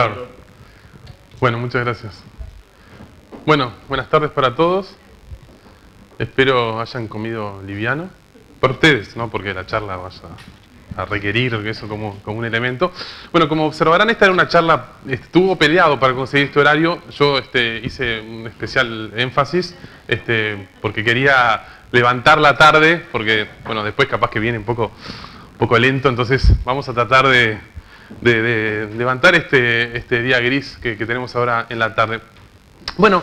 Claro. Bueno, muchas gracias. Bueno, buenas tardes para todos. Espero hayan comido liviano. Para ustedes, no porque la charla vaya a requerir eso como un elemento. Bueno, como observarán, esta era una charla, estuvo peleado para conseguir este horario. Yo hice un especial énfasis porque quería levantar la tarde, porque bueno, después capaz que viene un poco lento, entonces vamos a tratar de levantar este día gris que tenemos ahora en la tarde. Bueno,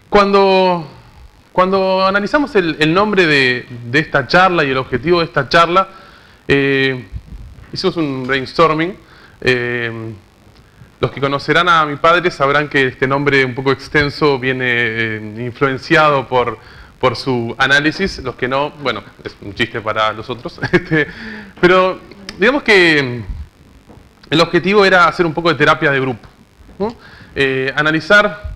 cuando analizamos el nombre de esta charla y el objetivo de esta charla, hicimos un brainstorming. Los que conocerán a mi padre sabrán que este nombre un poco extenso viene influenciado por su análisis. Los que no, bueno, es un chiste para los otros. Pero digamos que el objetivo era hacer un poco de terapia de grupo, ¿no? Analizar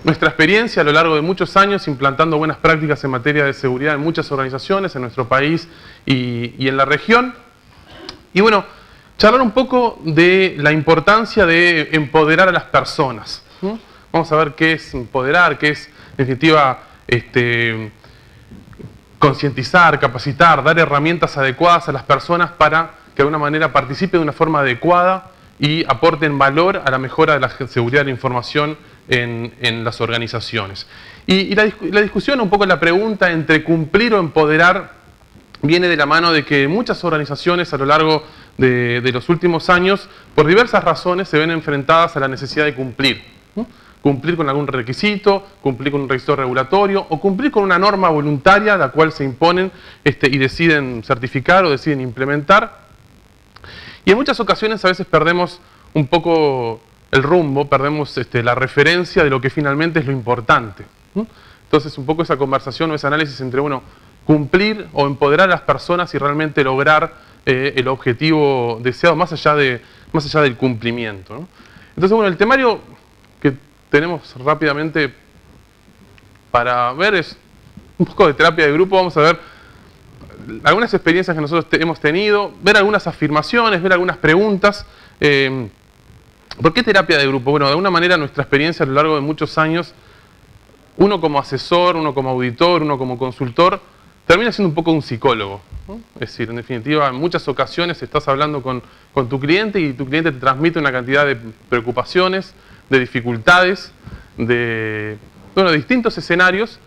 nuestra experiencia a lo largo de muchos años implantando buenas prácticas en materia de seguridad en muchas organizaciones en nuestro país y en la región. Y bueno, charlar un poco de la importancia de empoderar a las personas, ¿no? Vamos a ver qué es empoderar, qué es, en definitiva, concientizar, capacitar, dar herramientas adecuadas a las personas para que de alguna manera participen de una forma adecuada y aporten valor a la mejora de la seguridad de la información en las organizaciones. Y la discusión, un poco la pregunta entre cumplir o empoderar, viene de la mano de que muchas organizaciones a lo largo de los últimos años, por diversas razones, se ven enfrentadas a la necesidad de cumplir, ¿no? Cumplir con algún requisito, cumplir con un requisito regulatorio o cumplir con una norma voluntaria la cual se imponen y deciden certificar o deciden implementar. Y en muchas ocasiones a veces perdemos un poco el rumbo, perdemos la referencia de lo que finalmente es lo importante, ¿no? Entonces un poco esa conversación o ese análisis entre, bueno, cumplir o empoderar a las personas y realmente lograr el objetivo deseado más allá del cumplimiento, ¿no? Entonces, bueno, el temario que tenemos rápidamente para ver es un poco de terapia de grupo. Vamos a ver algunas experiencias que nosotros hemos tenido, ver algunas afirmaciones, ver algunas preguntas. ¿Por qué terapia de grupo? Bueno, de alguna manera nuestra experiencia a lo largo de muchos años, uno como asesor, uno como auditor, uno como consultor, termina siendo un poco un psicólogo, ¿no? Es decir, en definitiva, en muchas ocasiones estás hablando con tu cliente y tu cliente te transmite una cantidad de preocupaciones, de dificultades, de distintos escenarios.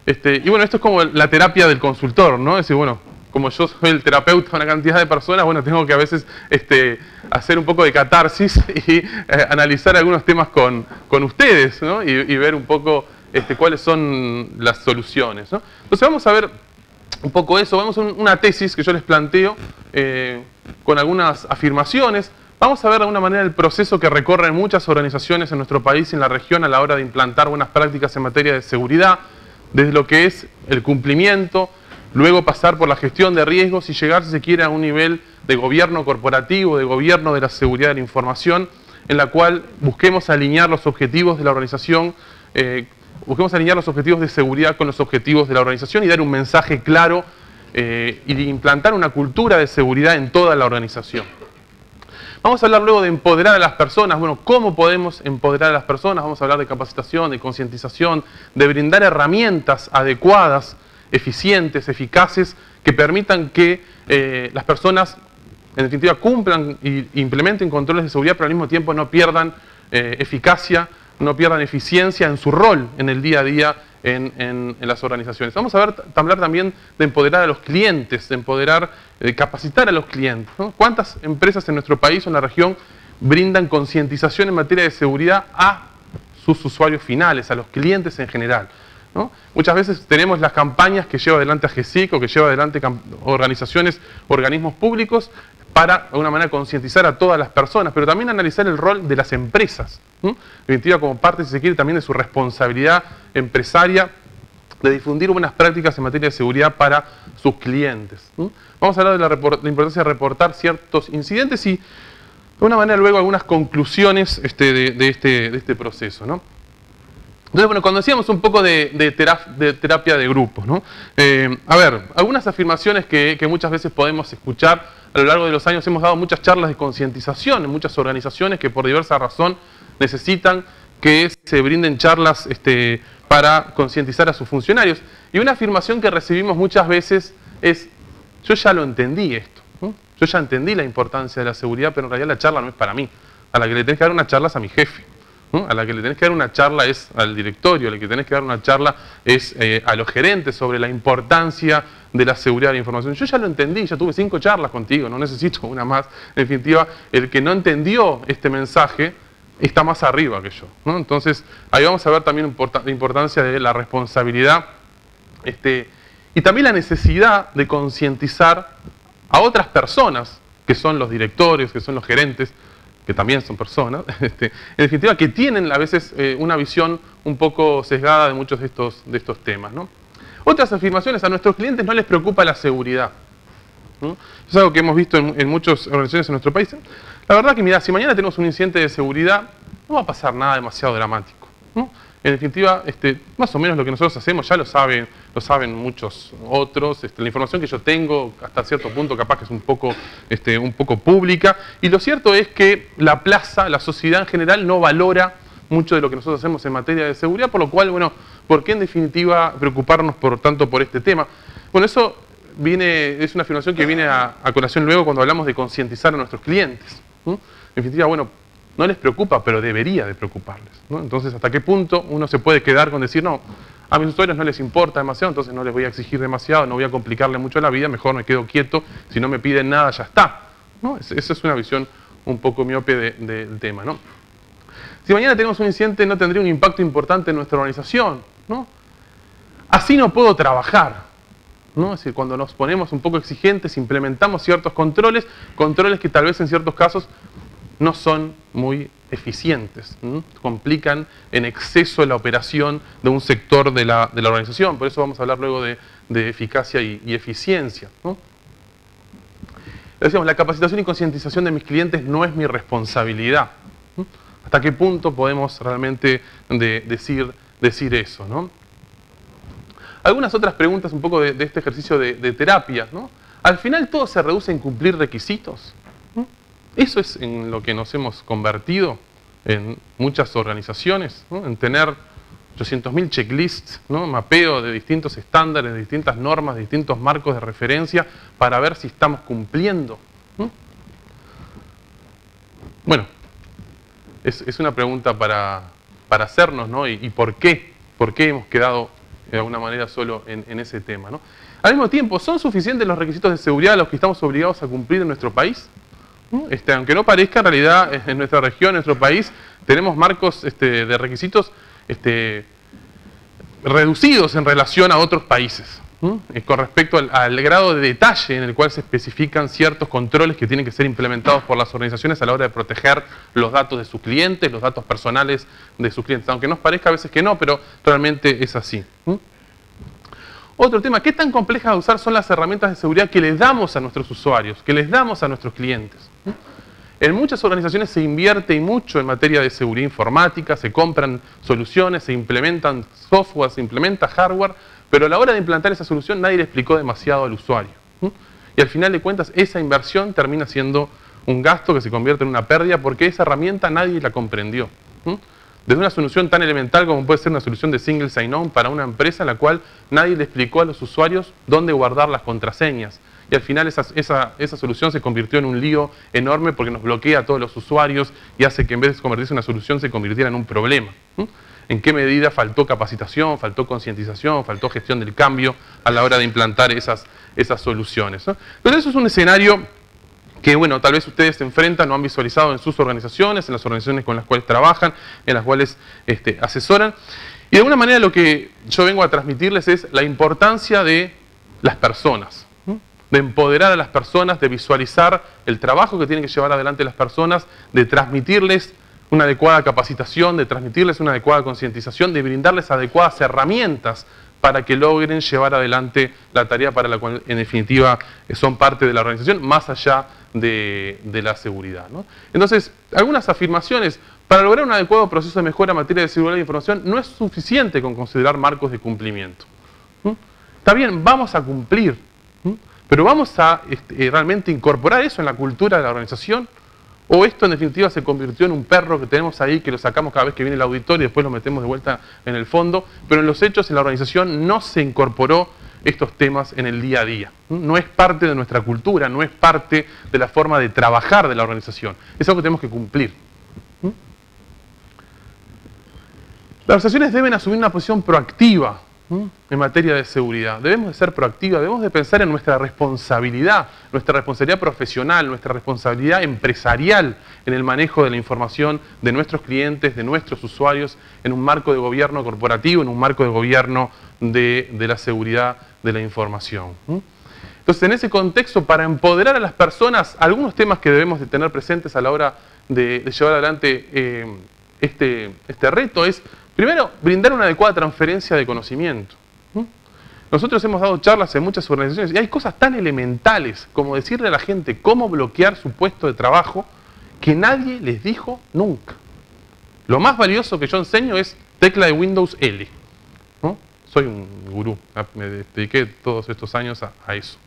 Y bueno, esto es como la terapia del consultor, ¿no? Es decir, bueno, como yo soy el terapeuta de una cantidad de personas, bueno, tengo que a veces hacer un poco de catarsis y analizar algunos temas con ustedes, ¿no? Y ver un poco cuáles son las soluciones, ¿no? Entonces vamos a ver un poco eso, vamos a una tesis que yo les planteo con algunas afirmaciones. Vamos a ver de alguna manera el proceso que recorren muchas organizaciones en nuestro país y en la región a la hora de implantar buenas prácticas en materia de seguridad, desde lo que es el cumplimiento, luego pasar por la gestión de riesgos y llegar, si se quiere, a un nivel de gobierno corporativo, de gobierno de la seguridad de la información, en la cual busquemos alinear los objetivos de la organización, busquemos alinear los objetivos de seguridad con los objetivos de la organización y dar un mensaje claro y de implantar una cultura de seguridad en toda la organización. Vamos a hablar luego de empoderar a las personas. Bueno, ¿cómo podemos empoderar a las personas? Vamos a hablar de capacitación, de concientización, de brindar herramientas adecuadas, eficientes, eficaces, que permitan que las personas, en definitiva, cumplan e implementen controles de seguridad, pero al mismo tiempo no pierdan eficacia, no pierdan eficiencia en su rol en el día a día en las organizaciones. Vamos a hablar también de empoderar a los clientes, de capacitar a los clientes, ¿no? ¿Cuántas empresas en nuestro país o en la región brindan concientización en materia de seguridad a sus usuarios finales, a los clientes en general, ¿no? Muchas veces tenemos las campañas que lleva adelante AGESIC o que lleva adelante organizaciones, organismos públicos para, de alguna manera, concientizar a todas las personas, pero también analizar el rol de las empresas, ¿no? En definitiva, como parte, si se quiere, también de su responsabilidad empresaria de difundir buenas prácticas en materia de seguridad para sus clientes, ¿no? Vamos a hablar de la importancia de reportar ciertos incidentes y, de alguna manera, luego algunas conclusiones de este proceso, ¿no? Entonces, bueno, cuando decíamos un poco de terapia de grupos, ¿no? A ver, algunas afirmaciones que muchas veces podemos escuchar a lo largo de los años. Hemos dado muchas charlas de concientización en muchas organizaciones que por diversa razón necesitan que se brinden charlas para concientizar a sus funcionarios. Y una afirmación que recibimos muchas veces es: yo ya lo entendí esto, ¿no? Yo ya entendí la importancia de la seguridad, pero en realidad la charla no es para mí. A la que le tenés que dar una charla es a mi jefe, ¿no? A la que le tenés que dar una charla es al directorio, a la que tenés que dar una charla es a los gerentes sobre la importancia de la seguridad de la información. Yo ya lo entendí, ya tuve 5 charlas contigo, no necesito una más. En definitiva, el que no entendió este mensaje está más arriba que yo, ¿no? Entonces, ahí vamos a ver también la importancia de la responsabilidad y también la necesidad de concientizar a otras personas, que son los directores, que son los gerentes, que también son personas, en definitiva, que tienen a veces una visión un poco sesgada de muchos de estos temas, ¿no? Otras afirmaciones: a nuestros clientes no les preocupa la seguridad, ¿no? Es algo que hemos visto en muchas organizaciones en nuestro país. La verdad que, mira, si mañana tenemos un incidente de seguridad, no va a pasar nada demasiado dramático, ¿no? En definitiva, más o menos lo que nosotros hacemos ya lo saben muchos otros. La información que yo tengo, hasta cierto punto, capaz que es un poco pública. Y lo cierto es que la plaza, la sociedad en general, no valora mucho de lo que nosotros hacemos en materia de seguridad, por lo cual, bueno, ¿por qué en definitiva preocuparnos tanto por este tema? Bueno, eso es una afirmación que viene a colación luego cuando hablamos de concientizar a nuestros clientes, ¿no? En definitiva, bueno, no les preocupa, pero debería de preocuparles, ¿no? Entonces, ¿hasta qué punto uno se puede quedar con decir: no, a mis usuarios no les importa demasiado, entonces no les voy a exigir demasiado, no voy a complicarle mucho la vida, mejor me quedo quieto, si no me piden nada ya está, ¿no? Esa es una visión un poco miope del tema, ¿no? Si mañana tenemos un incidente, no tendría un impacto importante en nuestra organización, ¿no? Así no puedo trabajar, ¿no? Es decir, cuando nos ponemos un poco exigentes, implementamos ciertos controles que tal vez en ciertos casos no son muy eficientes, ¿no? Complican en exceso la operación de un sector de la organización. Por eso vamos a hablar luego de eficacia y eficiencia, ¿no? Decíamos, la capacitación y concientización de mis clientes no es mi responsabilidad, ¿no? ¿Hasta qué punto podemos realmente decir eso, ¿no? Algunas otras preguntas un poco de este ejercicio de terapia, ¿no? Al final todo se reduce en cumplir requisitos, ¿no? Eso es en lo que nos hemos convertido en muchas organizaciones, ¿no? En tener 800.000 checklists, ¿no? Mapeo de distintos estándares, de distintas normas, de distintos marcos de referencia para ver si estamos cumpliendo, ¿no? Bueno, es una pregunta para hacernos, ¿no? ¿Y por qué? ¿Por qué hemos quedado de alguna manera solo en ese tema, ¿no? Al mismo tiempo, ¿son suficientes los requisitos de seguridad a los que estamos obligados a cumplir en nuestro país? ¿No? Aunque no parezca, en realidad en nuestra región, en nuestro país, tenemos marcos de requisitos reducidos en relación a otros países, ¿no? Con respecto al grado de detalle en el cual se especifican ciertos controles que tienen que ser implementados por las organizaciones a la hora de proteger los datos de sus clientes, los datos personales de sus clientes. Aunque nos parezca a veces que no, pero realmente es así, ¿no? Otro tema: ¿qué tan complejas de usar son las herramientas de seguridad que les damos a nuestros usuarios, que les damos a nuestros clientes? En muchas organizaciones se invierte y mucho en materia de seguridad informática, se compran soluciones, se implementan software, se implementa hardware, pero a la hora de implantar esa solución nadie le explicó demasiado al usuario, ¿no? Y al final de cuentas esa inversión termina siendo un gasto que se convierte en una pérdida porque esa herramienta nadie la comprendió, ¿no? Desde una solución tan elemental como puede ser una solución de single sign-on para una empresa en la cual nadie le explicó a los usuarios dónde guardar las contraseñas. Y al final esa solución se convirtió en un lío enorme porque nos bloquea a todos los usuarios y hace que en vez de convertirse en una solución se convirtiera en un problema, ¿no? ¿En qué medida faltó capacitación, faltó concientización, faltó gestión del cambio a la hora de implantar esas soluciones, ¿no? Entonces eso es un escenario que, bueno, tal vez ustedes se enfrentan o han visualizado en sus organizaciones, en las organizaciones con las cuales trabajan, en las cuales asesoran. Y de alguna manera lo que yo vengo a transmitirles es la importancia de las personas, ¿no? De empoderar a las personas, de visualizar el trabajo que tienen que llevar adelante las personas, de transmitirles una adecuada capacitación, de transmitirles una adecuada concientización, de brindarles adecuadas herramientas para que logren llevar adelante la tarea para la cual en definitiva son parte de la organización, más allá de la seguridad, ¿no? Entonces, algunas afirmaciones: Para lograr un adecuado proceso de mejora en materia de seguridad de información, no es suficiente con considerar marcos de cumplimiento. Está bien, vamos a cumplir, pero ¿vamos a realmente incorporar eso en la cultura de la organización? ¿O esto en definitiva se convirtió en un perro que tenemos ahí, que lo sacamos cada vez que viene el auditor y después lo metemos de vuelta en el fondo? Pero en los hechos, en la organización, no se incorporó estos temas en el día a día. No es parte de nuestra cultura, no es parte de la forma de trabajar de la organización. Es algo que tenemos que cumplir. Las organizaciones deben asumir una posición proactiva en materia de seguridad. Debemos de ser proactivas, debemos de pensar en nuestra responsabilidad profesional, nuestra responsabilidad empresarial en el manejo de la información de nuestros clientes, de nuestros usuarios, en un marco de gobierno corporativo, en un marco de gobierno de la seguridad de la información. Entonces, en ese contexto, para empoderar a las personas, algunos temas que debemos de tener presentes a la hora de llevar adelante este reto es, primero, brindar una adecuada transferencia de conocimiento. Nosotros hemos dado charlas en muchas organizaciones y hay cosas tan elementales como decirle a la gente cómo bloquear su puesto de trabajo que nadie les dijo nunca. Lo más valioso que yo enseño es tecla de Windows L. Soy un gurú, me dediqué todos estos años a eso.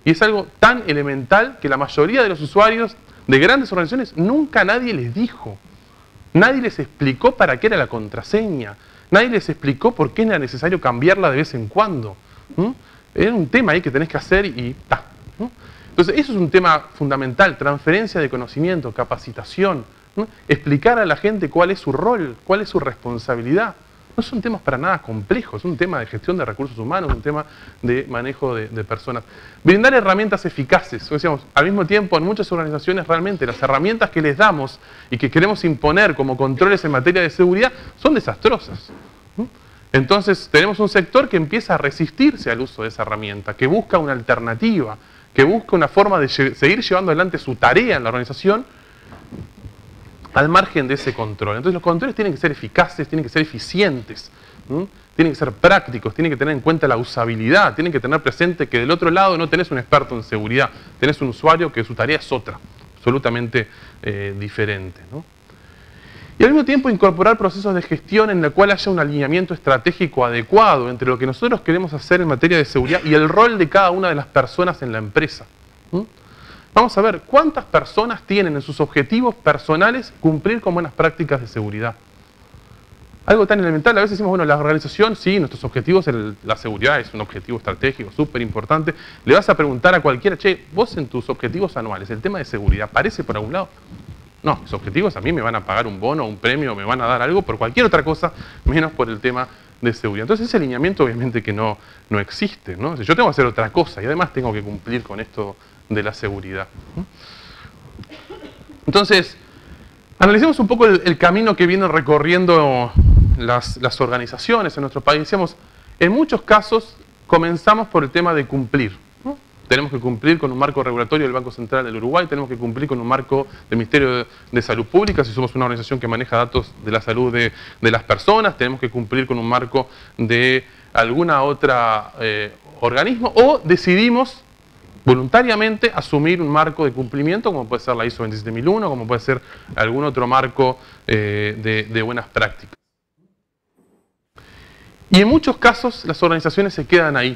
Y es algo tan elemental que la mayoría de los usuarios de grandes organizaciones nunca nadie les dijo. Nadie les explicó para qué era la contraseña. Nadie les explicó por qué era necesario cambiarla de vez en cuando. Era un tema ahí que tenés que hacer y ta. Entonces, eso es un tema fundamental. Transferencia de conocimiento, capacitación. Explicar a la gente cuál es su rol, cuál es su responsabilidad. No son temas para nada complejos, es un tema de gestión de recursos humanos, un tema de manejo de personas. Brindar herramientas eficaces. Decíamos, al mismo tiempo, en muchas organizaciones realmente las herramientas que les damos y que queremos imponer como controles en materia de seguridad son desastrosas. Entonces, tenemos un sector que empieza a resistirse al uso de esa herramienta, que busca una alternativa, que busca una forma de seguir llevando adelante su tarea en la organización al margen de ese control. Entonces los controles tienen que ser eficaces, tienen que ser eficientes, tienen que ser prácticos, tienen que tener en cuenta la usabilidad, tienen que tener presente que del otro lado no tenés un experto en seguridad, tenés un usuario que su tarea es otra, absolutamente diferente. Y al mismo tiempo incorporar procesos de gestión en el cual haya un alineamiento estratégico adecuado entre lo que nosotros queremos hacer en materia de seguridad y el rol de cada una de las personas en la empresa. Vamos a ver cuántas personas tienen en sus objetivos personales cumplir con buenas prácticas de seguridad. Algo tan elemental, a veces decimos, bueno, la organización, sí, nuestros objetivos, la seguridad es un objetivo estratégico súper importante. Le vas a preguntar a cualquiera, che, vos en tus objetivos anuales, ¿el tema de seguridad aparece por algún lado? No, mis objetivos a mí me van a pagar un bono, un premio, me van a dar algo por cualquier otra cosa, menos por el tema de seguridad. Entonces ese alineamiento obviamente que no existe, ¿no? Yo tengo que hacer otra cosa y además tengo que cumplir con esto de la seguridad. Entonces, analicemos un poco el camino que vienen recorriendo las organizaciones en nuestro país. Decíamos, en muchos casos comenzamos por el tema de cumplir. Tenemos que cumplir con un marco regulatorio del Banco Central del Uruguay, tenemos que cumplir con un marco del Ministerio de Salud Pública, si somos una organización que maneja datos de la salud de las personas, tenemos que cumplir con un marco de alguna otra organismo, o decidimos voluntariamente asumir un marco de cumplimiento, como puede ser la ISO 27001, como puede ser algún otro marco de buenas prácticas. Y en muchos casos las organizaciones se quedan ahí,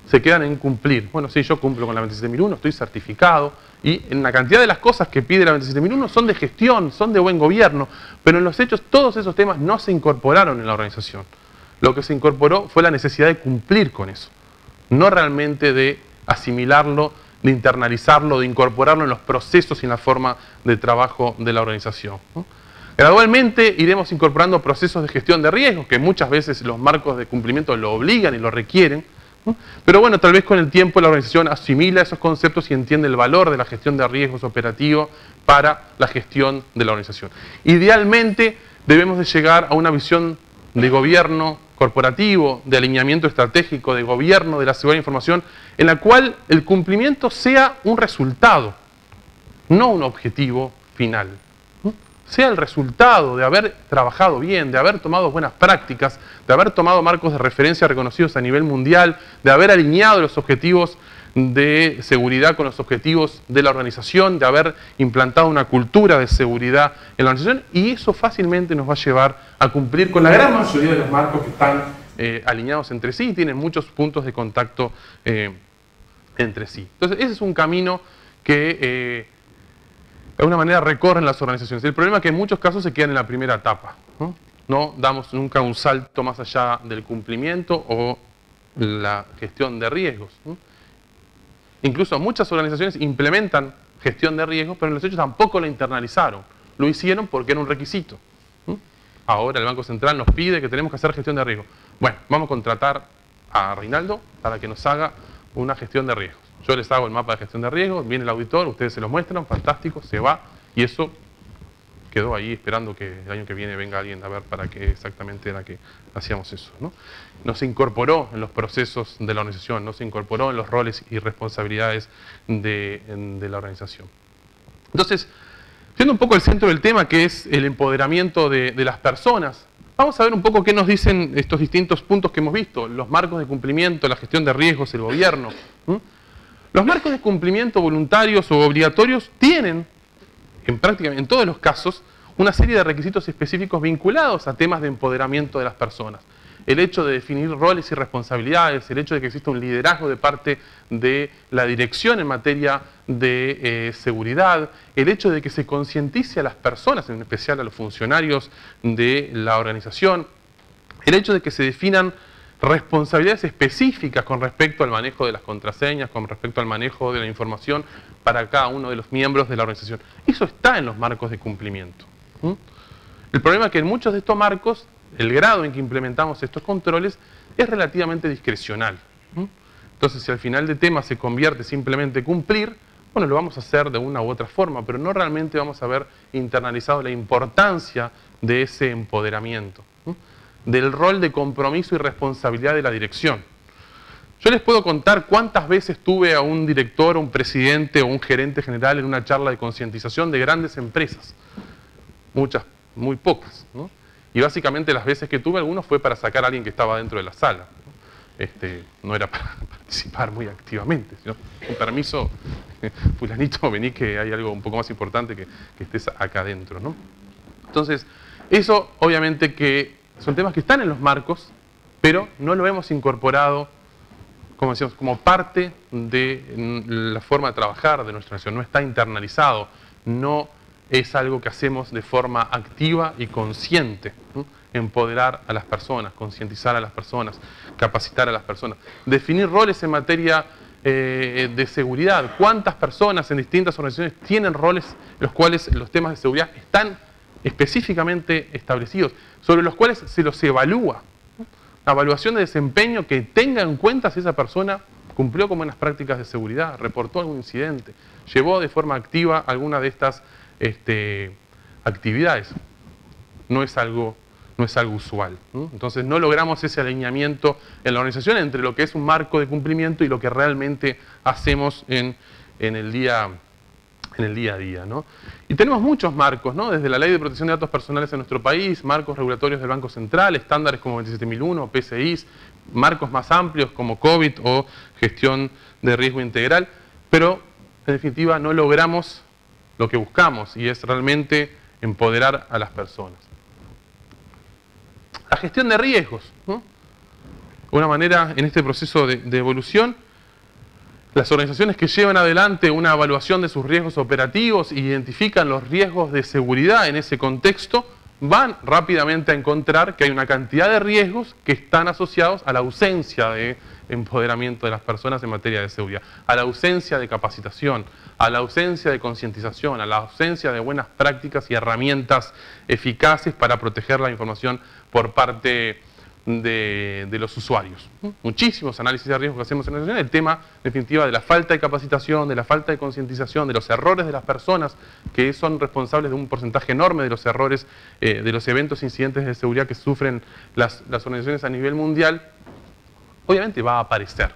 se quedan en cumplir. Bueno, sí, yo cumplo con la 27001, estoy certificado, y en la cantidad de las cosas que pide la 27001 son de gestión, son de buen gobierno, pero en los hechos todos esos temas no se incorporaron en la organización. Lo que se incorporó fue la necesidad de cumplir con eso, no realmente de asimilarlo, de internalizarlo, de incorporarlo en los procesos y en la forma de trabajo de la organización. Gradualmente iremos incorporando procesos de gestión de riesgos, que muchas veces los marcos de cumplimiento lo obligan y lo requieren, pero bueno, tal vez con el tiempo la organización asimila esos conceptos y entiende el valor de la gestión de riesgos operativo para la gestión de la organización. Idealmente debemos de llegar a una visión de gobierno corporativo, de alineamiento estratégico, de gobierno de la seguridad de la información, en la cual el cumplimiento sea un resultado, no un objetivo final. Sea el resultado de haber trabajado bien, de haber tomado buenas prácticas, de haber tomado marcos de referencia reconocidos a nivel mundial, de haber alineado los objetivos de seguridad con los objetivos de la organización, de haber implantado una cultura de seguridad en la organización, y eso fácilmente nos va a llevar a cumplir con la gran mayoría de los marcos que están alineados entre sí y tienen muchos puntos de contacto entre sí. Entonces ese es un camino que de alguna manera recorren las organizaciones. El problema es que en muchos casos se quedan en la primera etapa, ¿no? No damos nunca un salto más allá del cumplimiento o la gestión de riesgos, ¿no? Incluso muchas organizaciones implementan gestión de riesgos, pero en los hechos tampoco la internalizaron. Lo hicieron porque era un requisito, ¿no? Ahora el Banco Central nos pide que tenemos que hacer gestión de riesgos. Bueno, vamos a contratar a Reinaldo para que nos haga una gestión de riesgos. Yo les hago el mapa de gestión de riesgos, viene el auditor, ustedes se lo muestran, fantástico, se va, y eso quedó ahí esperando que el año que viene venga alguien a ver para qué exactamente era que hacíamos eso, ¿no? No se incorporó en los procesos de la organización, no se incorporó en los roles y responsabilidades de la organización. Entonces, siendo un poco el centro del tema, que es el empoderamiento de las personas, vamos a ver un poco qué nos dicen estos distintos puntos que hemos visto, los marcos de cumplimiento, la gestión de riesgos, el gobierno. Los marcos de cumplimiento voluntarios o obligatorios tienen, prácticamente en todos los casos, una serie de requisitos específicos vinculados a temas de empoderamiento de las personas. El hecho de definir roles y responsabilidades, el hecho de que exista un liderazgo de parte de la dirección en materia de seguridad, el hecho de que se concientice a las personas, en especial a los funcionarios de la organización, el hecho de que se definan responsabilidades específicas con respecto al manejo de las contraseñas, con respecto al manejo de la información para cada uno de los miembros de la organización. Eso está en los marcos de cumplimiento. El problema es que en muchos de estos marcos, el grado en que implementamos estos controles es relativamente discrecional. Entonces, si al final de tema se convierte simplemente cumplir, bueno, lo vamos a hacer de una u otra forma, pero no realmente vamos a haber internalizado la importancia de ese empoderamiento, del rol de compromiso y responsabilidad de la dirección. Yo les puedo contar cuántas veces tuve a un director, un presidente o un gerente general en una charla de concientización de grandes empresas. Muchas, muy pocas, ¿no? Y básicamente las veces que tuve, algunos fue para sacar a alguien que estaba dentro de la sala. No era para participar muy activamente, sino un permiso, fulanito, vení que hay algo un poco más importante que estés acá adentro, ¿no? Entonces, eso obviamente que son temas que están en los marcos, pero no lo hemos incorporado, como decíamos, como parte de la forma de trabajar de nuestra nación. No está internalizado, no es algo que hacemos de forma activa y consciente, ¿no? Empoderar a las personas, concientizar a las personas, capacitar a las personas, definir roles en materia de seguridad. ¿Cuántas personas en distintas organizaciones tienen roles en los cuales los temas de seguridad están específicamente establecidos, sobre los cuales se los evalúa? La evaluación de desempeño que tenga en cuenta si esa persona cumplió con buenas prácticas de seguridad, reportó algún incidente, llevó de forma activa alguna de estas actividades. No es algo usual, ¿no? Entonces no logramos ese alineamiento en la organización entre lo que es un marco de cumplimiento y lo que realmente hacemos en el día a día, ¿no? Y tenemos muchos marcos, ¿no? Desde la Ley de Protección de Datos Personales en nuestro país, marcos regulatorios del Banco Central, estándares como 27001, PCIs, marcos más amplios como COVID o gestión de riesgo integral, pero en definitiva no logramos lo que buscamos y es realmente empoderar a las personas. La gestión de riesgos, ¿no? De una manera, en este proceso de evolución, las organizaciones que llevan adelante una evaluación de sus riesgos operativos e identifican los riesgos de seguridad en ese contexto, van rápidamente a encontrar que hay una cantidad de riesgos que están asociados a la ausencia de empoderamiento de las personas en materia de seguridad, a la ausencia de capacitación, a la ausencia de concientización, a la ausencia de buenas prácticas y herramientas eficaces para proteger la información por parte de los usuarios. Muchísimos análisis de riesgos que hacemos en la organización, el tema, en definitiva, de la falta de capacitación, de la falta de concientización, de los errores de las personas, que son responsables de un porcentaje enorme de los errores, de los eventos e incidentes de seguridad que sufren las organizaciones a nivel mundial, obviamente va a aparecer.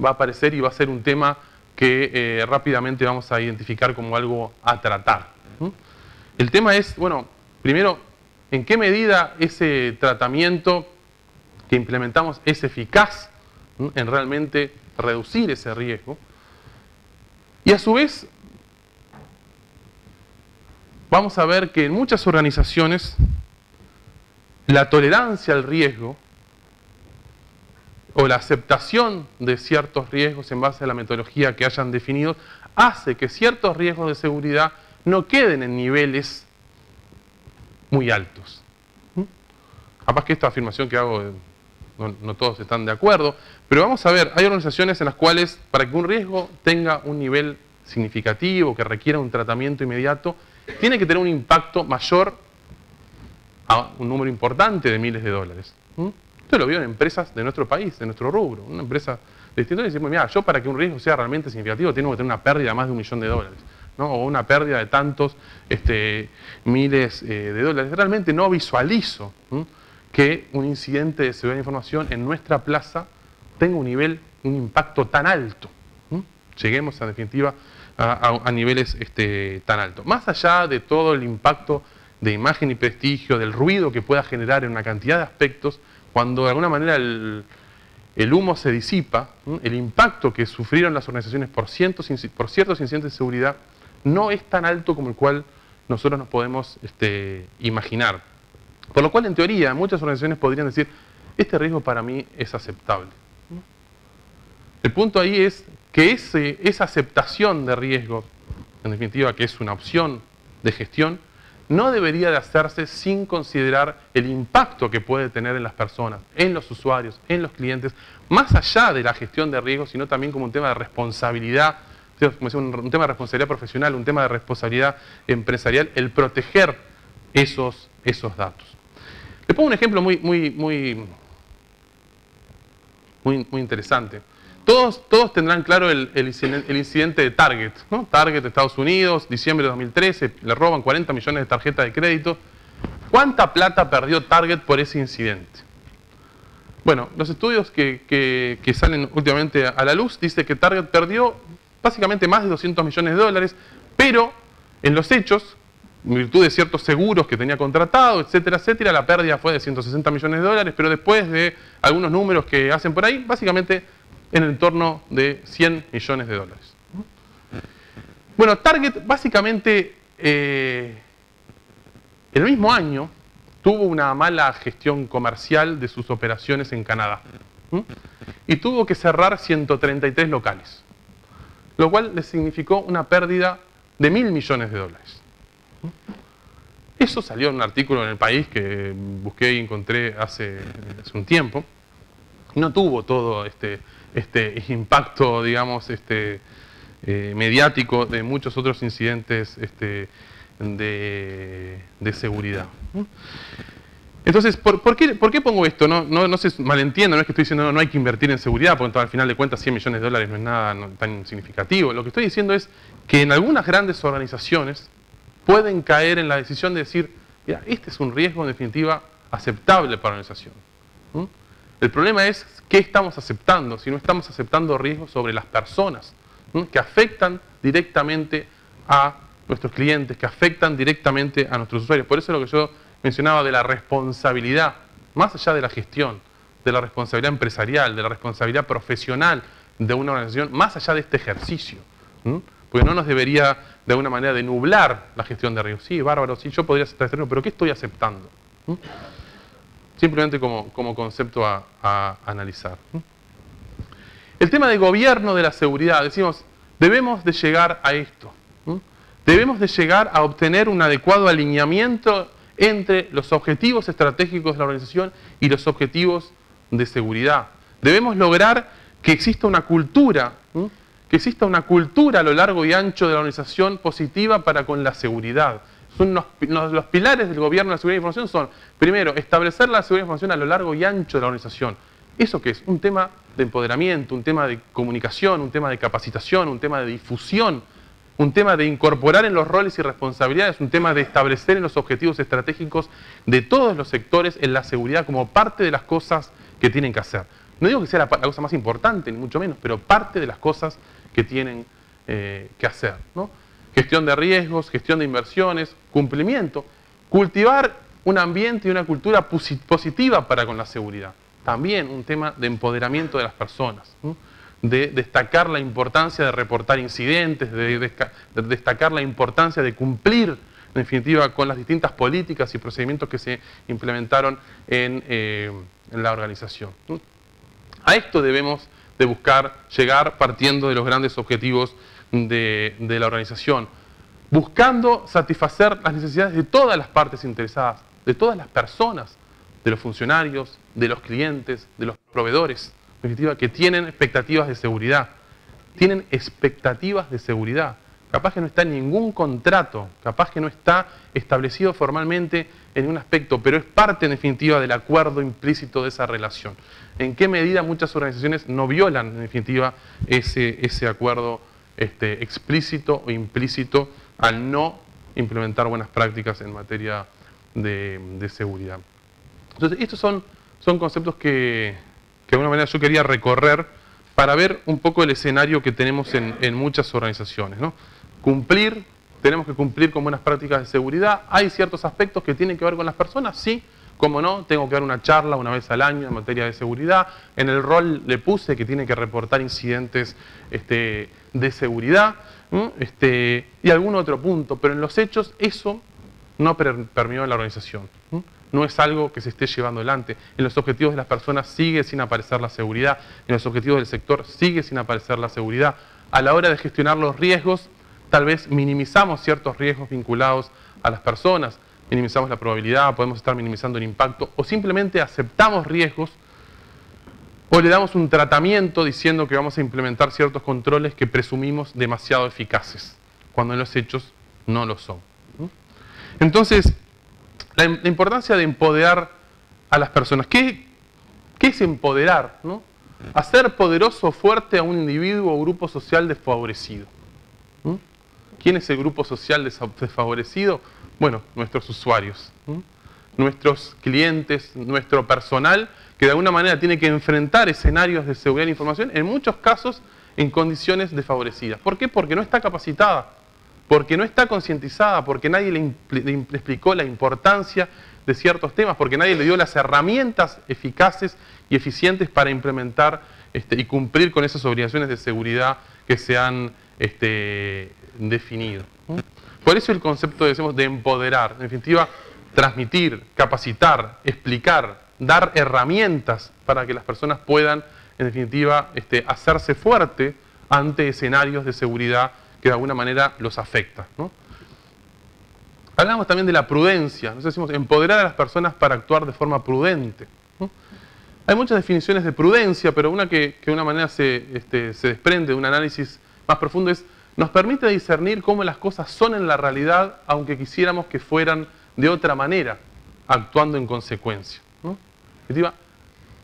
Va a aparecer y va a ser un tema que rápidamente vamos a identificar como algo a tratar. El tema es, bueno, primero, ¿en qué medida ese tratamiento que implementamos es eficaz en realmente reducir ese riesgo. Y a su vez, vamos a ver que en muchas organizaciones la tolerancia al riesgo o la aceptación de ciertos riesgos en base a la metodología que hayan definido hace que ciertos riesgos de seguridad no queden en niveles muy altos. Capaz que esta afirmación que hago no todos están de acuerdo, pero vamos a ver, hay organizaciones en las cuales para que un riesgo tenga un nivel significativo, que requiera un tratamiento inmediato, tiene que tener un impacto mayor a un número importante de miles de dólares. Esto lo veo en empresas de nuestro país, de nuestro rubro. Una empresa de distinto y decimos, mira, yo para que un riesgo sea realmente significativo tengo que tener una pérdida de más de $1 millón, ¿no? O una pérdida de tantos miles de dólares. Realmente no visualizo que un incidente de seguridad de información en nuestra plaza tenga un impacto tan alto. Lleguemos, en definitiva, a niveles tan altos. Más allá de todo el impacto de imagen y prestigio, del ruido que pueda generar en una cantidad de aspectos, cuando de alguna manera el humo se disipa, el impacto que sufrieron las organizaciones por ciertos incidentes de seguridad no es tan alto como el cual nosotros nos podemos imaginar. Por lo cual, en teoría, muchas organizaciones podrían decir, este riesgo para mí es aceptable. El punto ahí es que esa aceptación de riesgos, en definitiva, que es una opción de gestión, no debería de hacerse sin considerar el impacto que puede tener en las personas, en los usuarios, en los clientes, más allá de la gestión de riesgos, sino también como un tema de responsabilidad, como decía, un tema de responsabilidad profesional, un tema de responsabilidad empresarial, el proteger esos datos. Le pongo un ejemplo muy interesante. Todos tendrán claro el incidente de Target, ¿no? Target de Estados Unidos, diciembre de 2013, le roban 40 millones de tarjetas de crédito. ¿Cuánta plata perdió Target por ese incidente? Bueno, los estudios que salen últimamente a la luz dicen que Target perdió básicamente más de $200 millones, pero en los hechos, en virtud de ciertos seguros que tenía contratado, etcétera, etcétera, la pérdida fue de $160 millones, pero después de algunos números que hacen por ahí, básicamente en el entorno de $100 millones. Bueno, Target básicamente el mismo año tuvo una mala gestión comercial de sus operaciones en Canadá y tuvo que cerrar 133 locales, lo cual le significó una pérdida de $1.000 millones. Eso salió en un artículo en El País que busqué y encontré hace un tiempo. No tuvo todo este impacto, digamos, mediático de muchos otros incidentes de seguridad. Entonces, ¿por qué pongo esto? No se malentienda, no es que estoy diciendo no hay que invertir en seguridad, porque al final de cuentas $100 millones no es nada tan significativo. Lo que estoy diciendo es que en algunas grandes organizaciones pueden caer en la decisión de decir, mira, este es un riesgo en definitiva aceptable para la organización. El problema es qué estamos aceptando, si no estamos aceptando riesgos sobre las personas, que afectan directamente a nuestros clientes, que afectan directamente a nuestros usuarios. Por eso es lo que yo mencionaba de la responsabilidad, más allá de la gestión, de la responsabilidad empresarial, de la responsabilidad profesional de una organización, más allá de este ejercicio. Porque no nos debería de alguna manera de nublar la gestión de riesgos. Sí, bárbaro, sí, yo podría aceptar este riesgo, pero ¿qué estoy aceptando? Simplemente como concepto a analizar. El tema de gobierno de la seguridad, decimos, debemos de llegar a esto. Debemos de llegar a obtener un adecuado alineamiento entre los objetivos estratégicos de la organización y los objetivos de seguridad. Debemos lograr que exista una cultura, a lo largo y ancho de la organización positiva para con la seguridad. Los pilares del gobierno de la seguridad de la información son, primero, establecer la seguridad de la información a lo largo y ancho de la organización. ¿Eso qué es? Un tema de empoderamiento, un tema de comunicación, un tema de capacitación, un tema de difusión, un tema de incorporar en los roles y responsabilidades, un tema de establecer en los objetivos estratégicos de todos los sectores en la seguridad como parte de las cosas que tienen que hacer. No digo que sea la cosa más importante, ni mucho menos, pero parte de las cosas que tienen que hacer, ¿no? Gestión de riesgos, gestión de inversiones, cumplimiento, cultivar un ambiente y una cultura positiva para con la seguridad. También un tema de empoderamiento de las personas, de destacar la importancia de reportar incidentes, de destacar la importancia de cumplir, en definitiva, con las distintas políticas y procedimientos que se implementaron en la organización. A esto debemos de buscar llegar partiendo de los grandes objetivos de la organización, buscando satisfacer las necesidades de todas las partes interesadas, de todas las personas, de los funcionarios, de los clientes, de los proveedores, en definitiva, que tienen expectativas de seguridad. Tienen expectativas de seguridad. Capaz que no está en ningún contrato, capaz que no está establecido formalmente en ningún aspecto, pero es parte, en definitiva, del acuerdo implícito de esa relación. ¿En qué medida muchas organizaciones no violan, en definitiva, ese acuerdo explícito o implícito al no implementar buenas prácticas en materia de seguridad? Entonces, estos son conceptos que de alguna manera yo quería recorrer para ver un poco el escenario que tenemos en muchas organizaciones, ¿no? Tenemos que cumplir con buenas prácticas de seguridad. ¿Hay ciertos aspectos que tienen que ver con las personas? Sí, cómo no, tengo que dar una charla una vez al año en materia de seguridad. En el rol le puse que tiene que reportar incidentes de seguridad, y algún otro punto, pero en los hechos eso no permeó en la organización. No es algo que se esté llevando adelante. En los objetivos de las personas sigue sin aparecer la seguridad. En los objetivos del sector sigue sin aparecer la seguridad. A la hora de gestionar los riesgos, tal vez minimizamos ciertos riesgos vinculados a las personas. Minimizamos la probabilidad, podemos estar minimizando el impacto, o simplemente aceptamos riesgos, o le damos un tratamiento diciendo que vamos a implementar ciertos controles que presumimos demasiado eficaces, cuando en los hechos no lo son. Entonces, la importancia de empoderar a las personas. ¿Qué es empoderar, ¿no? Hacer poderoso o fuerte a un individuo o grupo social desfavorecido. ¿Quién es el grupo social desfavorecido? Bueno, nuestros usuarios, nuestros clientes, nuestro personal, que de alguna manera tiene que enfrentar escenarios de seguridad de la información, en muchos casos en condiciones desfavorecidas. ¿Por qué? Porque no está capacitada, porque no está concientizada, porque nadie le explicó la importancia de ciertos temas, porque nadie le dio las herramientas eficaces y eficientes para implementar y cumplir con esas obligaciones de seguridad que se han definido. Por eso el concepto, decimos, de empoderar, en definitiva, transmitir, capacitar, explicar, dar herramientas para que las personas puedan, en definitiva, hacerse fuerte ante escenarios de seguridad que de alguna manera los afecta, ¿no? Hablamos también de la prudencia. Nosotros decimos empoderar a las personas para actuar de forma prudente, ¿no? Hay muchas definiciones de prudencia, pero una que de una manera se desprende de un análisis más profundo es: nos permite discernir cómo las cosas son en la realidad, aunque quisiéramos que fueran de otra manera, actuando en consecuencia, ¿no? En definitiva,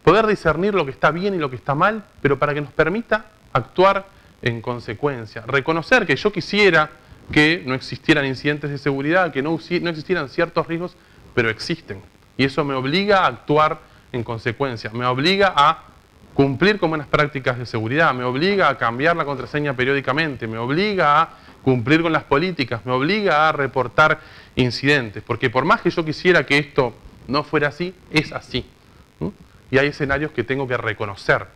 poder discernir lo que está bien y lo que está mal, pero para que nos permita actuar en consecuencia. Reconocer que yo quisiera que no existieran incidentes de seguridad, que no existieran ciertos riesgos, pero existen. Y eso me obliga a actuar en consecuencia, me obliga a cumplir con buenas prácticas de seguridad, me obliga a cambiar la contraseña periódicamente, me obliga a cumplir con las políticas, me obliga a reportar incidentes. Porque por más que yo quisiera que esto no fuera así, es así. Y hay escenarios que tengo que reconocer.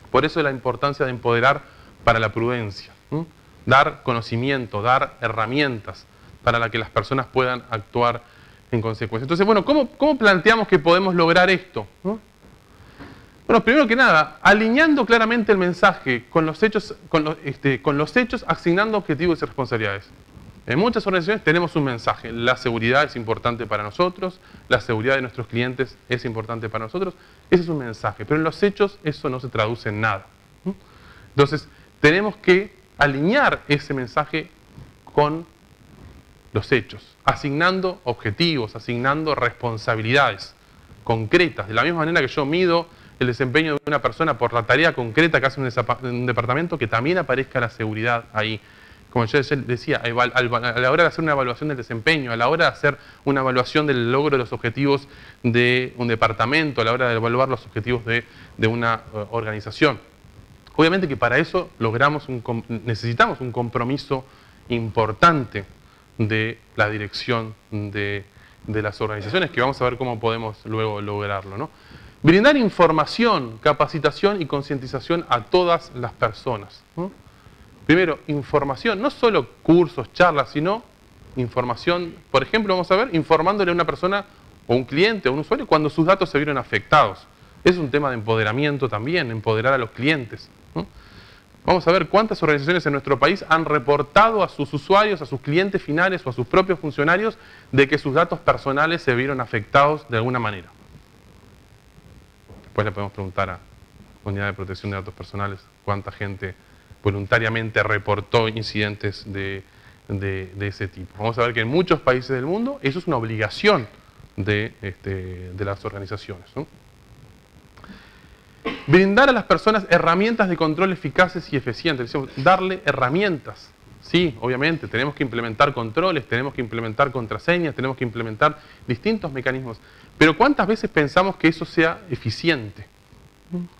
Por eso la importancia de empoderar para la prudencia. Dar conocimiento, dar herramientas para que las personas puedan actuar en consecuencia. Entonces, bueno, ¿cómo planteamos que podemos lograr esto? Bueno, primero que nada, alineando claramente el mensaje con los hechos, asignando objetivos y responsabilidades. En muchas organizaciones tenemos un mensaje: la seguridad es importante para nosotros, la seguridad de nuestros clientes es importante para nosotros. Ese es un mensaje, pero en los hechos eso no se traduce en nada. Entonces, tenemos que alinear ese mensaje con los hechos, asignando objetivos, asignando responsabilidades concretas. De la misma manera que yo mido el desempeño de una persona por la tarea concreta que hace un departamento, que también aparezca la seguridad ahí. Como yo decía, a la hora de hacer una evaluación del desempeño, a la hora de hacer una evaluación del logro de los objetivos de un departamento, a la hora de evaluar los objetivos de una organización. Obviamente que para eso necesitamos un compromiso importante de la dirección de las organizaciones, que vamos a ver cómo podemos luego lograrlo, ¿no? Brindar información, capacitación y concientización a todas las personas, ¿no? Primero, información, no solo cursos, charlas, sino información. Por ejemplo, vamos a ver, informándole a una persona o un cliente o un usuario cuando sus datos se vieron afectados. Es un tema de empoderamiento también, empoderar a los clientes, ¿no? Vamos a ver cuántas organizaciones en nuestro país han reportado a sus usuarios, a sus clientes finales o a sus propios funcionarios de que sus datos personales se vieron afectados de alguna manera. Después le podemos preguntar a la Unidad de Protección de Datos Personales cuánta gente voluntariamente reportó incidentes de ese tipo. Vamos a ver que en muchos países del mundo eso es una obligación de las organizaciones, ¿no? Brindar a las personas herramientas de control eficaces y eficientes. Decimos, darle herramientas. Sí, obviamente, tenemos que implementar controles, tenemos que implementar contraseñas, tenemos que implementar distintos mecanismos. Pero ¿cuántas veces pensamos que eso sea eficiente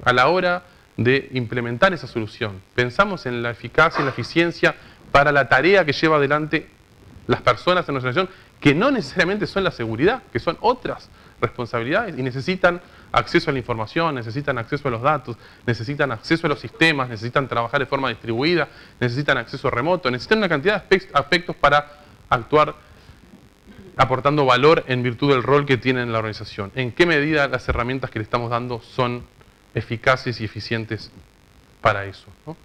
a la hora de implementar esa solución? Pensamos en la eficacia y la eficiencia para la tarea que lleva adelante las personas en nuestra nación, que no necesariamente son la seguridad, que son otras responsabilidades y necesitan acceso a la información, necesitan acceso a los datos, necesitan acceso a los sistemas, necesitan trabajar de forma distribuida, necesitan acceso remoto, necesitan una cantidad de aspectos para actuar aportando valor en virtud del rol que tienen en la organización. ¿En qué medida las herramientas que le estamos dando son eficaces y eficientes para eso, ¿no?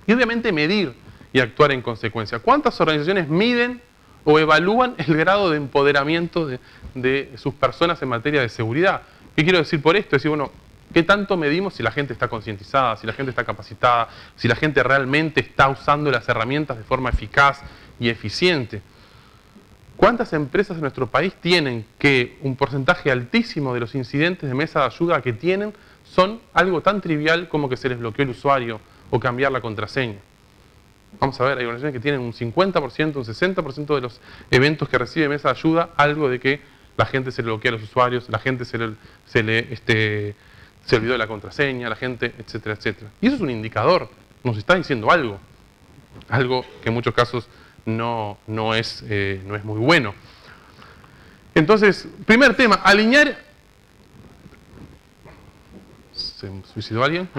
Y obviamente medir y actuar en consecuencia. ¿Cuántas organizaciones miden o evalúan el grado de empoderamiento de sus personas en materia de seguridad? ¿Qué quiero decir por esto? Es decir, bueno, ¿qué tanto medimos si la gente está concientizada, si la gente está capacitada, si la gente realmente está usando las herramientas de forma eficaz y eficiente? ¿Cuántas empresas en nuestro país tienen que un porcentaje altísimo de los incidentes de mesa de ayuda que tienen son algo tan trivial como que se les bloqueó el usuario o cambiar la contraseña? Vamos a ver, hay organizaciones que tienen un 50%, un 60% de los eventos que recibe mesa de ayuda, algo de que la gente se le bloquea a los usuarios, la gente se olvidó de la contraseña, la gente, etcétera, etcétera. Y eso es un indicador, nos está diciendo algo que en muchos casos no es muy bueno. Entonces, primer tema, alinear... ¿Se suicidó alguien?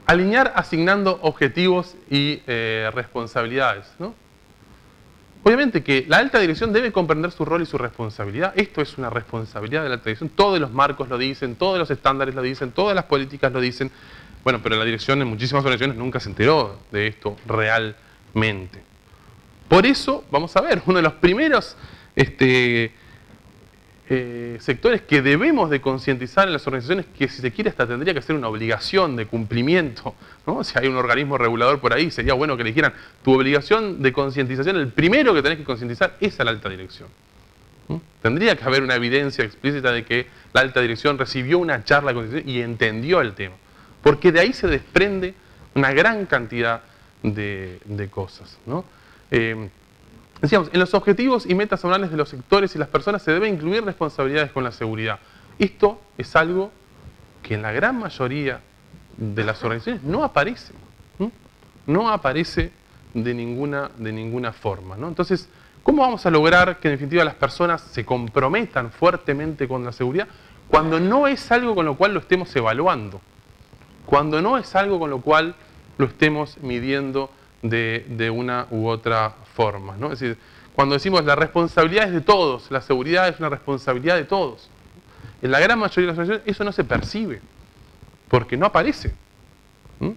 Alinear asignando objetivos y responsabilidades, ¿no? Obviamente que la alta dirección debe comprender su rol y su responsabilidad. Esto es una responsabilidad de la alta dirección. Todos los marcos lo dicen, todos los estándares lo dicen, todas las políticas lo dicen. Bueno, pero la dirección en muchísimas organizaciones nunca se enteró de esto realmente. Por eso, vamos a ver, uno de los primeros sectores que debemos de concientizar en las organizaciones, que si se quiere hasta tendría que ser una obligación de cumplimiento, ¿no? Si hay un organismo regulador por ahí, sería bueno que le dijeran, tu obligación de concientización, el primero que tenés que concientizar es a la alta dirección. Tendría que haber una evidencia explícita de que la alta dirección recibió una charla de concientización y entendió el tema. Porque de ahí se desprende una gran cantidad de cosas, ¿no? Decíamos, en los objetivos y metas anuales de los sectores y las personas se debe incluir responsabilidades con la seguridad. Esto es algo que en la gran mayoría de las organizaciones no aparece. No aparece de ninguna forma, ¿no? Entonces, ¿cómo vamos a lograr que en definitiva las personas se comprometan fuertemente con la seguridad cuando no es algo con lo cual lo estemos evaluando? Cuando no es algo con lo cual lo estemos midiendo de una u otra forma, ¿no? Es decir, cuando decimos la responsabilidad es de todos, la seguridad es una responsabilidad de todos. En la gran mayoría de las organizaciones eso no se percibe, porque no aparece.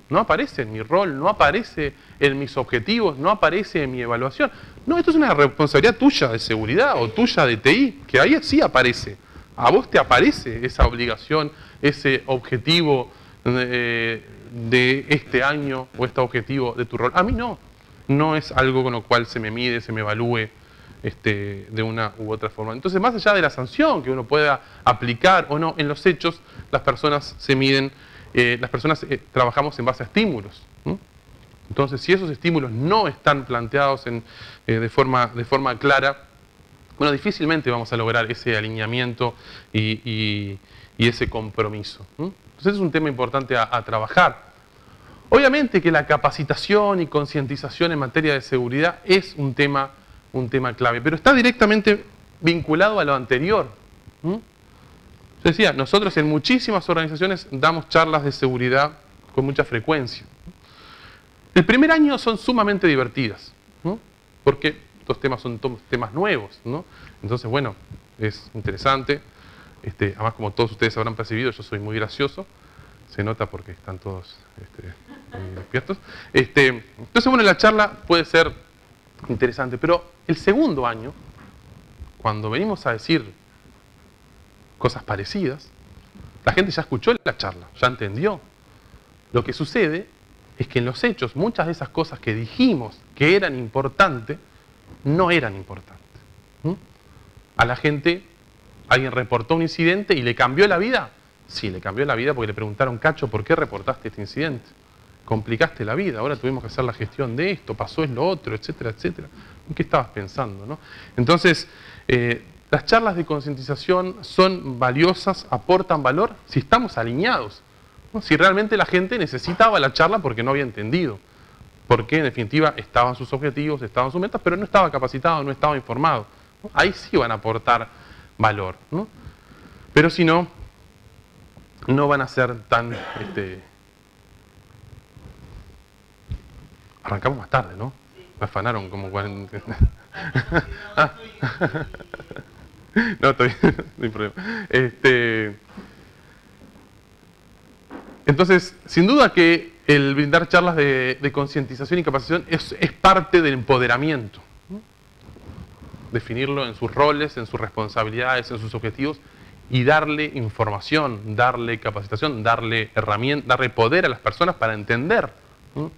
No aparece en mi rol, no aparece en mis objetivos, no aparece en mi evaluación. No, esto es una responsabilidad tuya de seguridad o tuya de TI, que ahí sí aparece. A vos te aparece esa obligación, ese objetivo de este año o este objetivo de tu rol. A mí no. No es algo con lo cual se me mide, se me evalúe de una u otra forma. Entonces, más allá de la sanción que uno pueda aplicar o no, en los hechos, las personas se miden, trabajamos en base a estímulos, ¿no? Entonces, si esos estímulos no están planteados de forma clara, bueno, difícilmente vamos a lograr ese alineamiento y ese compromiso, ¿no? Entonces, es un tema importante a trabajar. Obviamente que la capacitación y concientización en materia de seguridad es un tema clave, pero está directamente vinculado a lo anterior. Decía, nosotros en muchísimas organizaciones damos charlas de seguridad con mucha frecuencia. El primer año son sumamente divertidas, ¿no? Porque estos temas son temas nuevos, ¿no? Entonces, bueno, es interesante. Además, como todos ustedes habrán percibido, yo soy muy gracioso. Se nota porque están todos muy despiertos. Entonces, bueno, la charla puede ser interesante. Pero el segundo año, cuando venimos a decir cosas parecidas, la gente ya escuchó la charla, ya entendió. Lo que sucede es que en los hechos muchas de esas cosas que dijimos que eran importantes, no eran importantes. A la gente, alguien reportó un incidente y le cambió la vida. Sí, le cambió la vida porque le preguntaron, Cacho, ¿por qué reportaste este incidente? Complicaste la vida, ahora tuvimos que hacer la gestión de esto, pasó es lo otro, etcétera, etcétera. ¿En qué estabas pensando, no? Entonces, las charlas de concientización son valiosas, aportan valor si estamos alineados, ¿no? Si realmente la gente necesitaba la charla porque no había entendido, porque en definitiva estaban sus objetivos, estaban sus metas, pero no estaba capacitado, no estaba informado, ¿no? Ahí sí van a aportar valor, ¿no? Pero si no, no van a ser tan... Arrancamos más tarde, ¿no? Me afanaron como 40... Ah. No, estoy... no hay problema. Entonces, sin duda que el brindar charlas de concientización y capacitación es parte del empoderamiento, ¿no? Definirlo en sus roles, en sus responsabilidades, en sus objetivos y darle información, darle capacitación, darle herramientas, darle poder a las personas para entender, ¿no?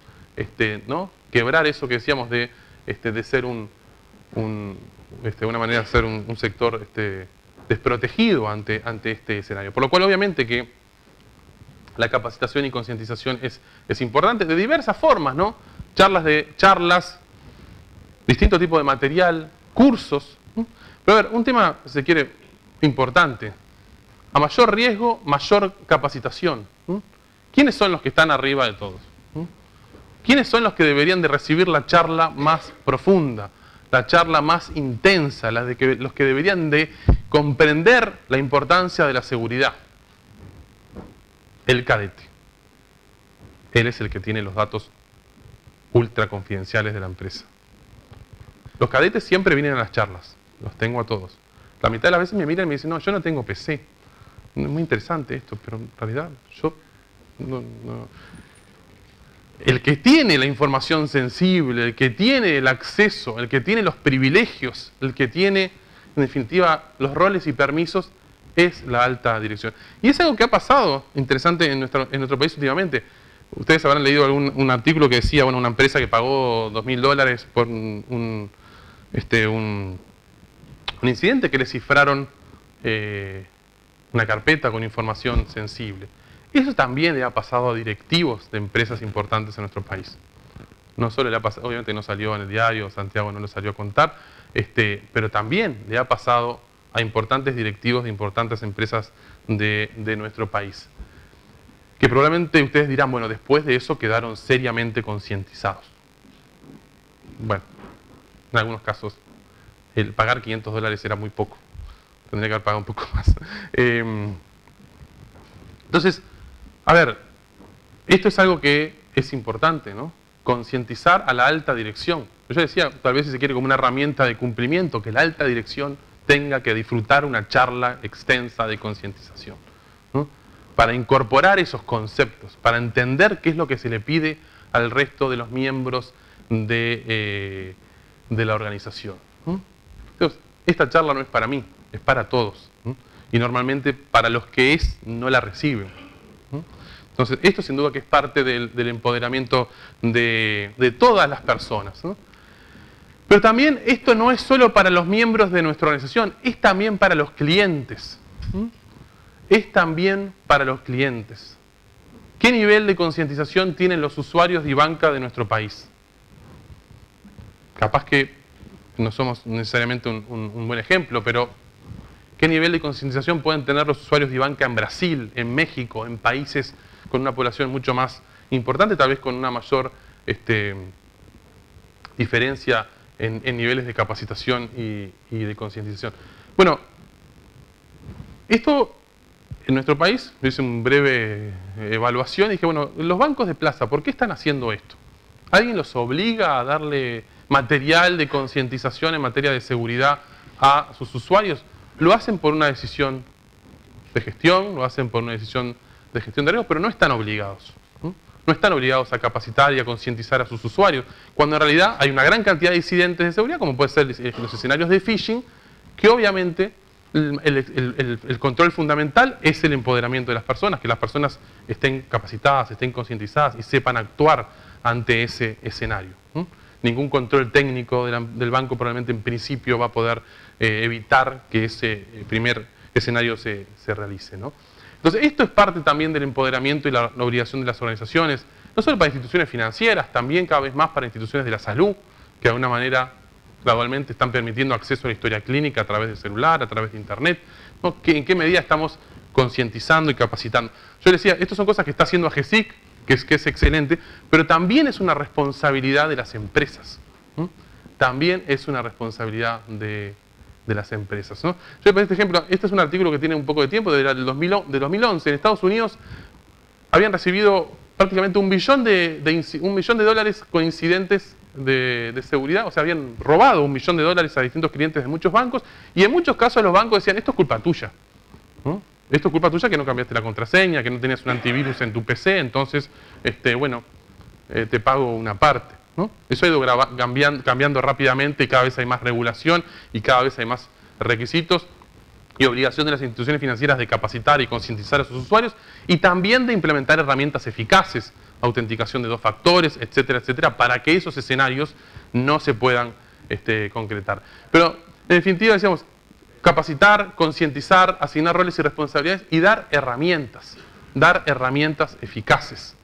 ¿No? Quebrar eso que decíamos de ser una manera de ser un sector desprotegido ante este escenario. Por lo cual, obviamente, que la capacitación y concientización es importante de diversas formas, ¿no? Charlas, distintos tipos de material, cursos, ¿no? Pero a ver, un tema, si se quiere, importante. A mayor riesgo, mayor capacitación, ¿no? ¿Quiénes son los que están arriba de todos? ¿Quiénes son los que deberían de recibir la charla más profunda, la charla más intensa, los que deberían de comprender la importancia de la seguridad? El cadete. Él es el que tiene los datos ultra confidenciales de la empresa. Los cadetes siempre vienen a las charlas, los tengo a todos. La mitad de las veces me miran y me dicen, no, yo no tengo PC. Es muy interesante esto, pero en realidad yo no. El que tiene la información sensible, el que tiene el acceso, el que tiene los privilegios, el que tiene, en definitiva, los roles y permisos, es la alta dirección. Y es algo que ha pasado interesante en nuestro país últimamente. Ustedes habrán leído un artículo que decía, bueno, una empresa que pagó $2000 por un incidente que le cifraron una carpeta con información sensible. Eso también le ha pasado a directivos de empresas importantes en nuestro país. No solo le ha pasado, obviamente no salió en el diario, Santiago no lo salió a contar, pero también le ha pasado a importantes directivos de importantes empresas de nuestro país. Que probablemente ustedes dirán, bueno, después de eso quedaron seriamente concientizados. Bueno, en algunos casos el pagar $500 era muy poco. Tendría que haber pagado un poco más. Entonces, a ver, esto es algo que es importante, ¿no? Concientizar a la alta dirección. Yo decía, tal vez si se quiere como una herramienta de cumplimiento, que la alta dirección tenga que disfrutar una charla extensa de concientización, ¿no? Para incorporar esos conceptos, para entender qué es lo que se le pide al resto de los miembros de la organización, ¿no? Entonces, esta charla no es para mí, es para todos, ¿no? Y normalmente para los que no la reciben, ¿no? Entonces, esto sin duda que es parte del empoderamiento de todas las personas, ¿no? Pero también esto no es solo para los miembros de nuestra organización, es también para los clientes, ¿no? Es también para los clientes. ¿Qué nivel de concientización tienen los usuarios de banca de nuestro país? Capaz que no somos necesariamente un buen ejemplo, pero ¿qué nivel de concientización pueden tener los usuarios de banca en Brasil, en México, en países con una población mucho más importante, tal vez con una mayor diferencia en niveles de capacitación y de concientización? Bueno, esto En nuestro país, hice una breve evaluación y dije, bueno, los bancos de plaza, ¿por qué están haciendo esto? ¿Alguien los obliga a darle material de concientización en materia de seguridad a sus usuarios? Lo hacen por una decisión de gestión, lo hacen por una decisión de gestión de riesgos, pero no están obligados. No están obligados a capacitar y a concientizar a sus usuarios, cuando en realidad hay una gran cantidad de incidentes de seguridad, como puede ser los escenarios de phishing, que obviamente el control fundamental es el empoderamiento de las personas, que las personas estén capacitadas, estén concientizadas y sepan actuar ante ese escenario. Ningún control técnico del banco probablemente en principio va a poder evitar que ese primer escenario se realice, ¿no? Entonces, esto es parte también del empoderamiento y la obligación de las organizaciones, no solo para instituciones financieras, también cada vez más para instituciones de la salud, que de alguna manera gradualmente están permitiendo acceso a la historia clínica a través del celular, a través de internet, ¿no? ¿En qué medida estamos concientizando y capacitando? Yo les decía, estas son cosas que está haciendo AGESIC, que es excelente, pero también es una responsabilidad de las empresas. También es una responsabilidad de las empresas, ¿no? Yo por este ejemplo, este es un artículo que tiene un poco de tiempo, del 2011. En Estados Unidos habían recibido prácticamente $1 billón con incidentes de seguridad, o sea, habían robado $1 billón a distintos clientes de muchos bancos, y en muchos casos los bancos decían, esto es culpa tuya, ¿no? Esto es culpa tuya que no cambiaste la contraseña, que no tenías un antivirus en tu PC, entonces, bueno, te pago una parte, ¿no? Eso ha ido cambiando rápidamente y cada vez hay más regulación y cada vez hay más requisitos y obligación de las instituciones financieras de capacitar y concientizar a sus usuarios y también de implementar herramientas eficaces, autenticación de 2 factores, etcétera, etcétera, para que esos escenarios no se puedan concretar. Pero, en definitiva, decíamos, capacitar, concientizar, asignar roles y responsabilidades y dar herramientas eficaces.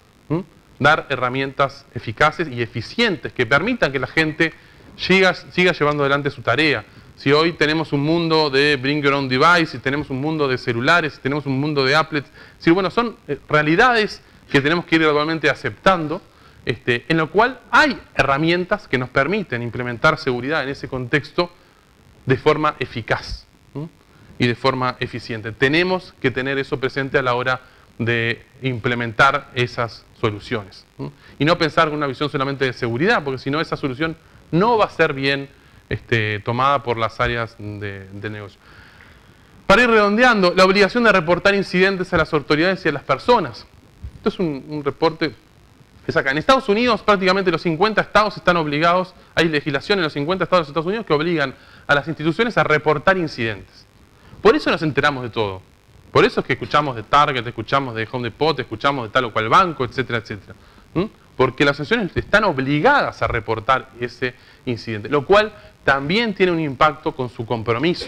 Dar herramientas eficaces y eficientes que permitan que la gente siga llevando adelante su tarea. Si hoy tenemos un mundo de bring your own device, si tenemos un mundo de celulares, si tenemos un mundo de applets, si, bueno, son realidades que tenemos que ir gradualmente aceptando, en lo cual hay herramientas que nos permiten implementar seguridad en ese contexto de forma eficaz y de forma eficiente. Tenemos que tener eso presente a la hora de implementar esas soluciones. Y no pensar con una visión solamente de seguridad, porque si no esa solución no va a ser bien tomada por las áreas del negocio. Para ir redondeando, la obligación de reportar incidentes a las autoridades y a las personas. Esto es un reporte que saca. En Estados Unidos prácticamente los 50 estados están obligados, hay legislación en los 50 estados de Estados Unidos que obligan a las instituciones a reportar incidentes. Por eso nos enteramos de todo. Por eso es que escuchamos de Target, escuchamos de Home Depot, escuchamos de tal o cual banco, etcétera, etcétera. Porque las asociaciones están obligadas a reportar ese incidente, lo cual también tiene un impacto con su compromiso,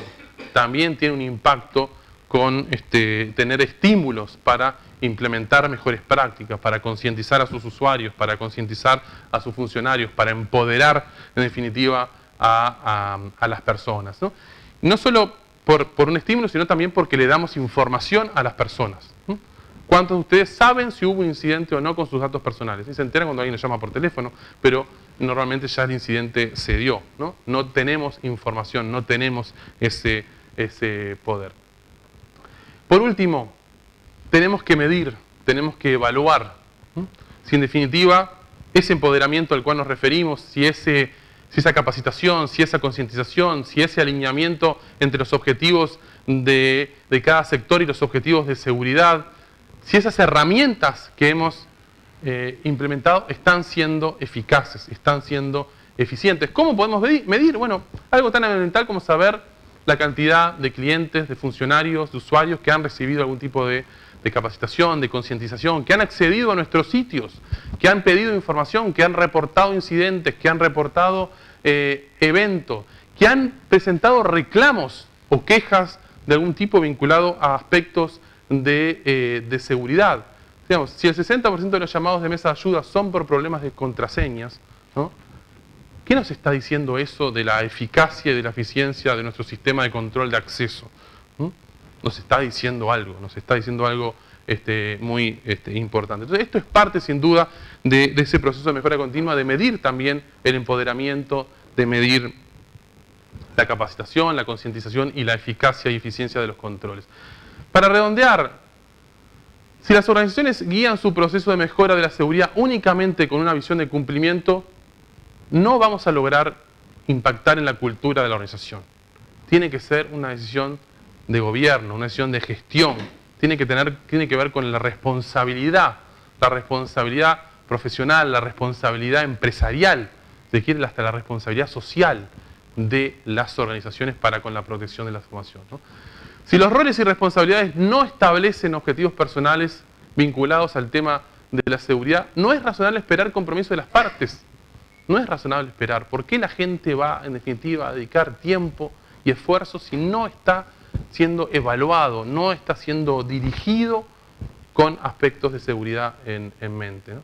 también tiene un impacto con tener estímulos para implementar mejores prácticas, para concientizar a sus usuarios, para concientizar a sus funcionarios, para empoderar, en definitiva, a las personas, ¿no? No solo por un estímulo, sino también porque le damos información a las personas. ¿Cuántos de ustedes saben si hubo un incidente o no con sus datos personales? Y se enteran cuando alguien les llama por teléfono, pero normalmente ya el incidente se dio, ¿no? No tenemos información, no tenemos ese poder. Por último, tenemos que medir, tenemos que evaluar si en definitiva ese empoderamiento al cual nos referimos, si esa capacitación, si esa concientización, si ese alineamiento entre los objetivos de cada sector y los objetivos de seguridad, si esas herramientas que hemos implementado están siendo eficaces, están siendo eficientes. ¿Cómo podemos medir? Bueno, algo tan elemental como saber la cantidad de clientes, de funcionarios, de usuarios que han recibido algún tipo de capacitación, de concientización, que han accedido a nuestros sitios, que han pedido información, que han reportado incidentes, que han reportado eventos, que han presentado reclamos o quejas de algún tipo vinculado a aspectos de seguridad. Digamos, si el 60% de los llamados de mesa de ayuda son por problemas de contraseñas, ¿no? ¿Qué nos está diciendo eso de la eficacia y de la eficiencia de nuestro sistema de control de acceso? Nos está diciendo algo muy importante. Entonces, esto es parte, sin duda, de ese proceso de mejora continua, de medir también el empoderamiento, de medir la capacitación, la concientización y la eficacia y eficiencia de los controles. Para redondear, Si las organizaciones guían su proceso de mejora de la seguridad únicamente con una visión de cumplimiento, no vamos a lograr impactar en la cultura de la organización. Tiene que ser una decisión de gobierno, una decisión de gestión. Tiene que ver con la responsabilidad profesional, la responsabilidad empresarial, se quiere hasta la responsabilidad social de las organizaciones para con la protección de la información, ¿no? Si los roles y responsabilidades no establecen objetivos personales vinculados al tema de la seguridad, no es razonable esperar compromiso de las partes. No es razonable esperar. ¿Por qué la gente va, en definitiva, a dedicar tiempo y esfuerzo si no está siendo evaluado, no está siendo dirigido con aspectos de seguridad en mente, ¿no?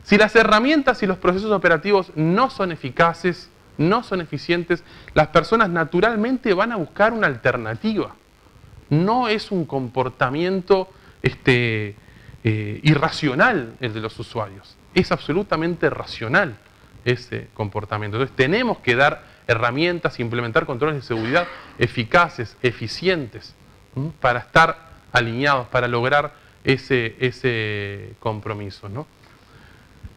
Si las herramientas y los procesos operativos no son eficaces, no son eficientes, las personas naturalmente van a buscar una alternativa. No es un comportamiento irracional el de los usuarios. Es absolutamente racional ese comportamiento. Entonces tenemos que dar herramientas, implementar controles de seguridad eficaces, eficientes, para estar alineados, para lograr ese compromiso, ¿no?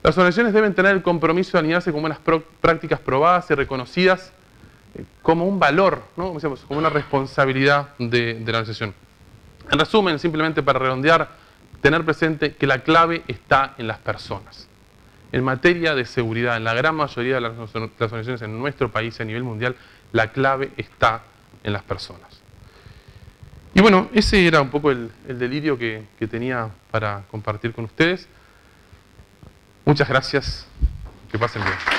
Las organizaciones deben tener el compromiso de alinearse con buenas prácticas probadas y reconocidas como un valor, ¿no? Como decíamos, como una responsabilidad de la organización. En resumen, simplemente para redondear, tener presente que la clave está en las personas. En materia de seguridad, en la gran mayoría de las organizaciones en nuestro país a nivel mundial, la clave está en las personas. Y bueno, ese era un poco el delirio que tenía para compartir con ustedes. Muchas gracias. Que pasen bien.